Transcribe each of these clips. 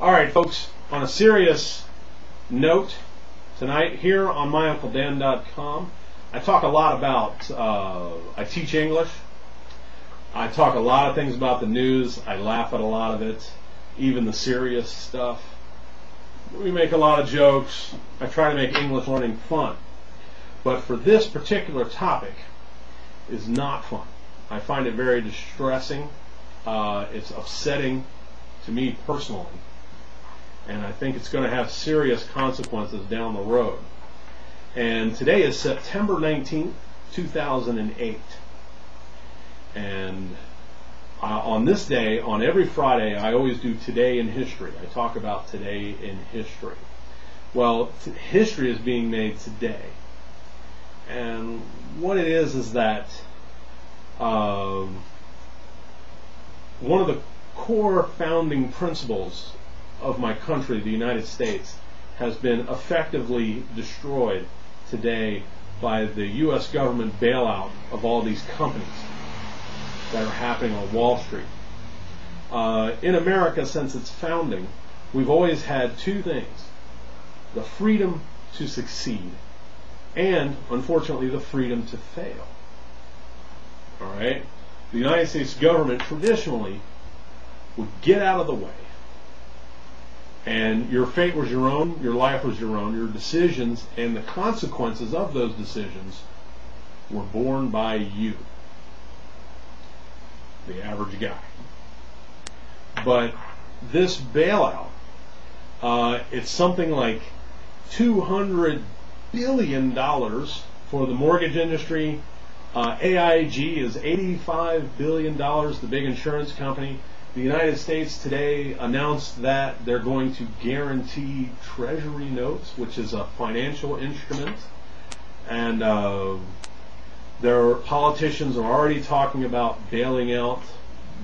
All right, folks, on a serious note, tonight here on myuncledan.com, I talk a lot about, I teach English. I talk a lot of things about the news. I laugh at a lot of it, even the serious stuff. We make a lot of jokes. I try to make English learning fun. But for this particular topic, is not fun. I find it very distressing. It's upsetting to me personally. And I think it's going to have serious consequences down the road. And today is September 19th, 2008. And on this day, on every Friday, I always do Today in History. I talk about today in history. Well, history is being made today. And what it is that one of the core founding principles of my country, the United States, has been effectively destroyed today by the U.S. government bailout of all these companies that are happening on Wall Street. In America, since its founding, we've always had two things: the freedom to succeed and, unfortunately, the freedom to fail. All right? The United States government traditionally would get out of the way, and your fate was your own, your life was your own, your decisions and the consequences of those decisions were borne by you, the average guy. But this bailout, it's something like $200 billion for the mortgage industry. AIG is $85 billion, the big insurance company. The United States today announced that they're going to guarantee Treasury notes, which is a financial instrument. And their politicians are already talking about bailing out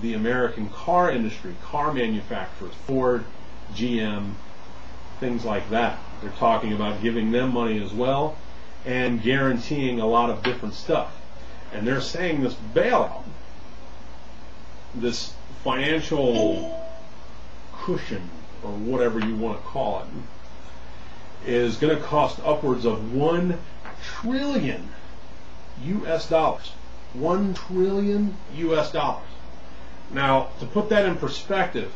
the American car industry, car manufacturers, Ford, GM, things like that. They're talking about giving them money as well and guaranteeing a lot of different stuff. And they're saying this bailout, this financial cushion, or whatever you want to call it, is going to cost upwards of $1 trillion US dollars. $1 trillion US dollars. Now, to put that in perspective,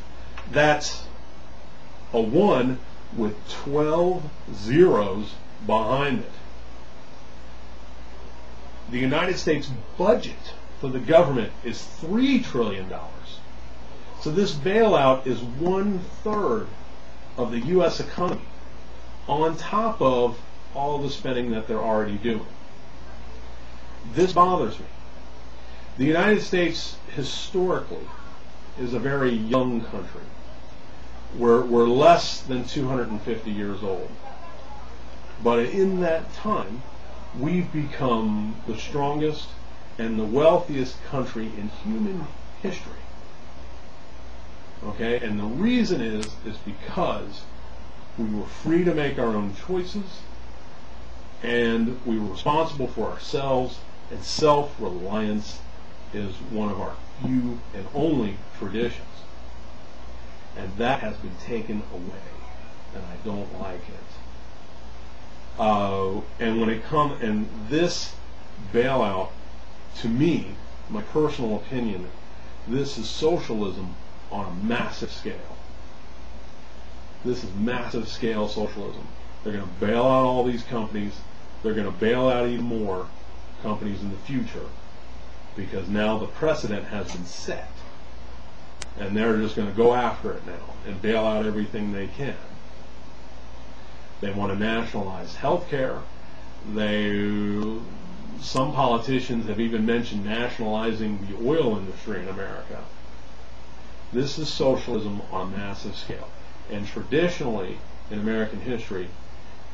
that's a 1 with 12 zeros behind it. The United States budget for the government is $3 trillion. So this bailout is 1/3 of the U.S. economy, on top of all the spending that they're already doing. This bothers me. The United States historically is a very young country. We're less than 250 years old. But in that time, we've become the strongest and the wealthiest country in human history. Okay? And the reason is because we were free to make our own choices, and we were responsible for ourselves, and self-reliance is one of our few and only traditions. And that has been taken away, and I don't like it. And when it comes, and this bailout, to me, my personal opinion, this is socialism on a massive scale. This is massive scale socialism. They're going to bail out all these companies. They're going to bail out even more companies in the future, because now the precedent has been set. And they're just going to go after it now and bail out everything they can. They want to nationalize health care. Some politicians have even mentioned nationalizing the oil industry in America. This is socialism on a massive scale. And traditionally, in American history,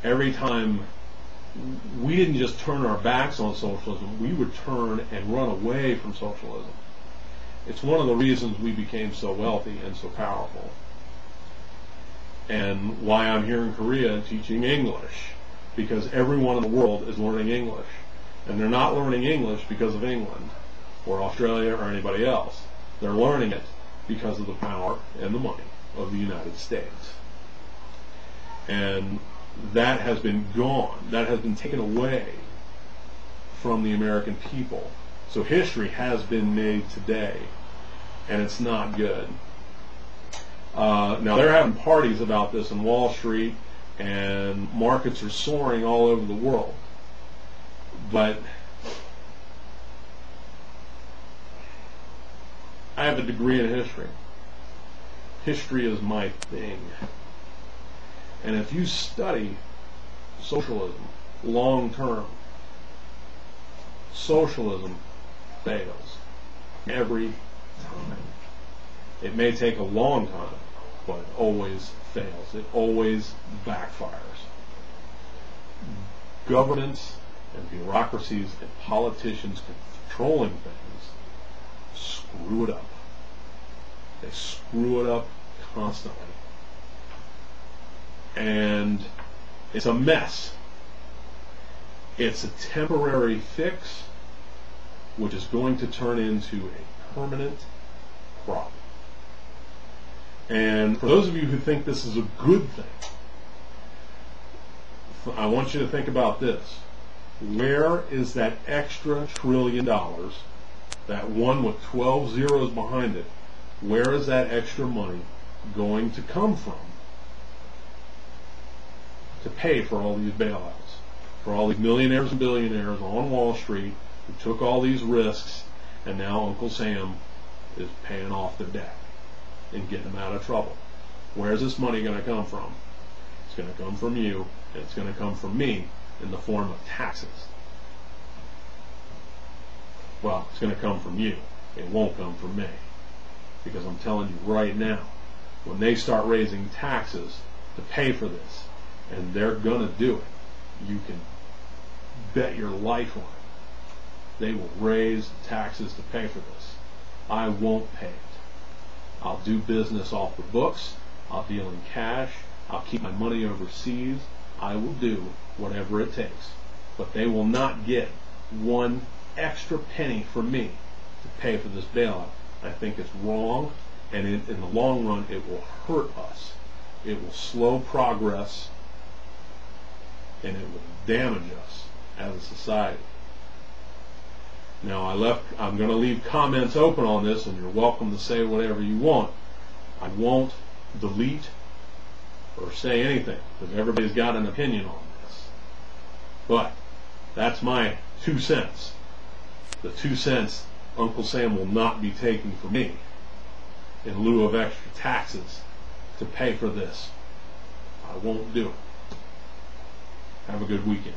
every time we didn't just turn our backs on socialism, we would turn and run away from socialism. It's one of the reasons we became so wealthy and so powerful. And why I'm here in Korea teaching English, because everyone in the world is learning English. And they're not learning English because of England or Australia or anybody else. They're learning it because of the power and the money of the United States. And that has been gone. That has been taken away from the American people. So history has been made today, and it's not good. Now, they're having parties about this in Wall Street, and markets are soaring all over the world. But I have a degree in history. History is my thing. And if you study socialism long term, socialism fails every time. It may take a long time, but it always fails. It always backfires. Governments and bureaucracies and politicians controlling things screw it up. They screw it up constantly. And it's a mess. It's a temporary fix, which is going to turn into a permanent problem. And for those of you who think this is a good thing, I want you to think about this. Where is that extra $1 trillion, that one with 12 zeros behind it, where is that extra money going to come from to pay for all these bailouts, for all these millionaires and billionaires on Wall Street who took all these risks, and now Uncle Sam is paying off their debt and getting them out of trouble? Where's this money going to come from? It's going to come from you, and it's going to come from me in the form of taxes. Well, it's going to come from you. It won't come from me. Because I'm telling you right now, when they start raising taxes to pay for this, and they're going to do it, you can bet your life on it. They will raise taxes to pay for this. I won't pay it. I'll do business off the books. I'll deal in cash. I'll keep my money overseas. I will do whatever it takes. But they will not get one extra penny from me to pay for this bailout. I think it's wrong, and in the long run, it will hurt us. It will slow progress, and it will damage us as a society. Now, I'm going to leave comments open on this, and you're welcome to say whatever you want. I won't delete or say anything, because everybody's got an opinion on this. But that's my 2 cents. The 2 cents Uncle Sam will not be taking from me in lieu of extra taxes to pay for this. I won't do it. Have a good weekend.